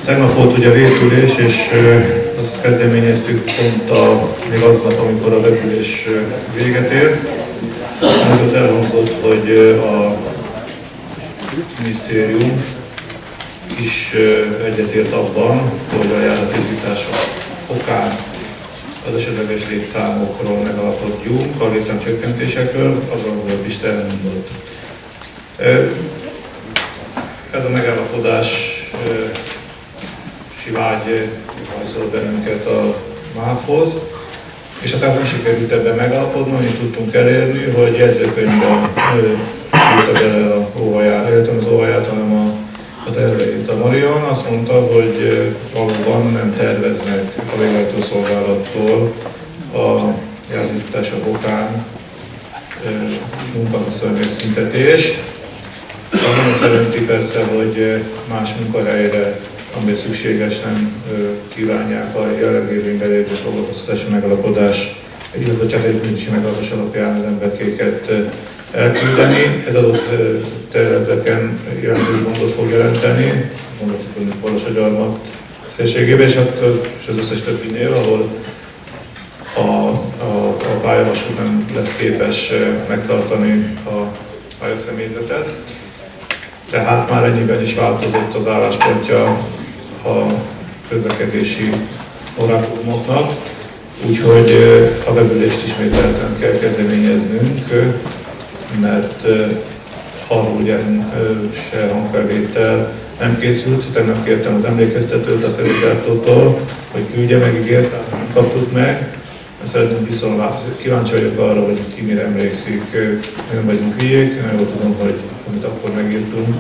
Tegnap volt ugye repülés, és azt kezdeményeztük pont még aznap, amikor a repülés véget ért. Azért elhangzott, hogy a minisztérium is egyetért abban, hogy a járatindítások okán az esetleges létszámokról megalapodjunk, a létszámcsökkentésekről, azon, hogy Isten elmondott. Ez a megállapodás vágy hajszolt bennünket a MÁV-hoz, és hát nem sikerült ebben megállapodni, amit tudtunk elérni, hogy jegyzőkönyvben írta bele az óvaját, hanem a terveit. A Marian azt mondta, hogy valóban nem terveznek a végrehajtó szolgálattól a járatindítások okán munkahelyszüntetést. Azt jelenti persze, hogy más munkahelyre, ami szükséges, nem kívánják a jelenleg érvényben lévő foglalkoztatási megalapodás, illetve a cselekvési megalapodás alapján az emberkéket elküldeni. Ez adott területeken jelentős gondot fog jelenteni, mondhatjuk Balassagyarmat térségében, és az összes többinél, ahol a pályavasút nem lesz képes megtartani a pályaszemélyzetet. Tehát már ennyiben is változott az álláspontja a közlekedési orákulumoknak, úgyhogy a repülést ismételten kell kezdeményeznünk, mert arról ugye se hangfelvétel nem készült. Tegnap kértem az emlékeztetőt a közgyártótól, hogy küldje meg, ígértem, nem kaptuk meg. Szeretném viszont kíváncsi vagyok arra, hogy ki mire emlékszik, nem vagyunk hülyék, nem jól tudom, hogy amit akkor megírtunk,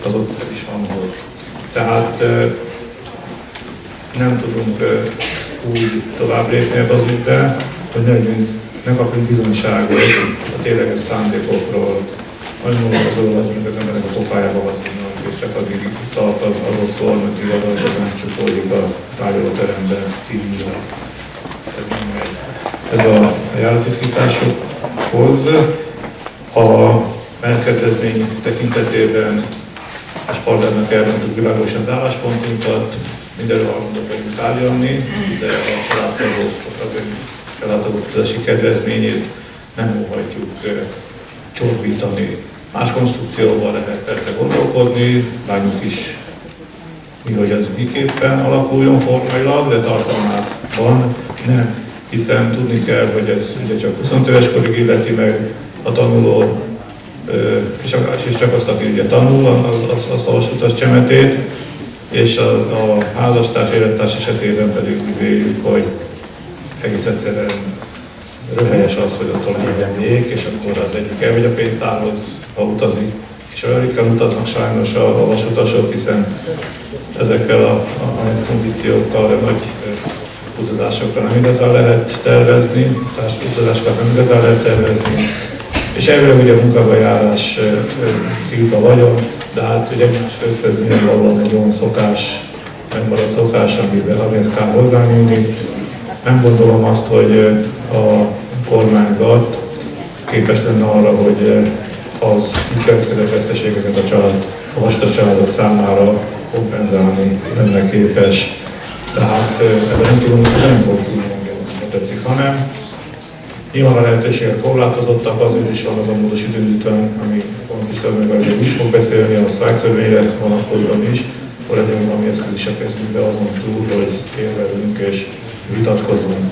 az ott is hangzott. Tehát nem tudunk úgy tovább lépni ebbe az ügybe, hogy ne kapjunk bizonyságot a tényleges szándékokról. Nagyon azról vagyunk az emberek a pofájába hazudnak, és csak addig tart arról szól, hogy igazad, nem csupódik a tárgyalóteremben kívülre. Ez nem megy. Ez a járatindításokhoz. A menetkedvezmény tekintetében a Spardának elmondtuk világosan az álláspontunkat, mindenről hallgatok vagyunk tárgyalni, de a családtagok kedvezményét nem óhajtjuk csorbítani. Más konstrukcióval lehet persze gondolkodni, látjuk is mi, hogy ez miképpen alakuljon formailag, de tartalmában nem. Hiszen tudni kell, hogy ez ugye csak 25 éves korig illeti meg a tanuló, és csak azt, aki ugye tanul, azt a vasutas csemetét, és a házastárs, élettárs esetében pedig úgy véljük, hogy egész egyszerűen röhelyes az, hogy ott legyen jég, és akkor az egyik elmegy a pénztárhoz, ha utazik, és olyan ritkán utaznak sajnos a vasutasok, hiszen ezekkel a kondíciókkal, a nagy utazásokra nem igazán lehet tervezni, utazásokat nem igazán lehet tervezni, és elvileg ugye a munkabajárás tiltva vagyok, de hát ugye egymás közt ez nyilvánvalóan egy olyan szokás, megmaradt szokás, amihez kell hozzányúlni. Nem gondolom azt, hogy a kormányzat képes lenne arra, hogy az következő veszteségeket a vasutas családok számára kompenzálni lenne képes. Tehát ebben nem fogunk engedni, tetszik, hanem nyilván a lehetőségek korlátozottak, azért is van az a módosító indítvány, ami pont is fog beszélni, a sztrájktörvényre vonatkozóan is, akkor legyen valami eszköz is a kezünkbe azon túl, hogy érvelünk és vitatkozunk.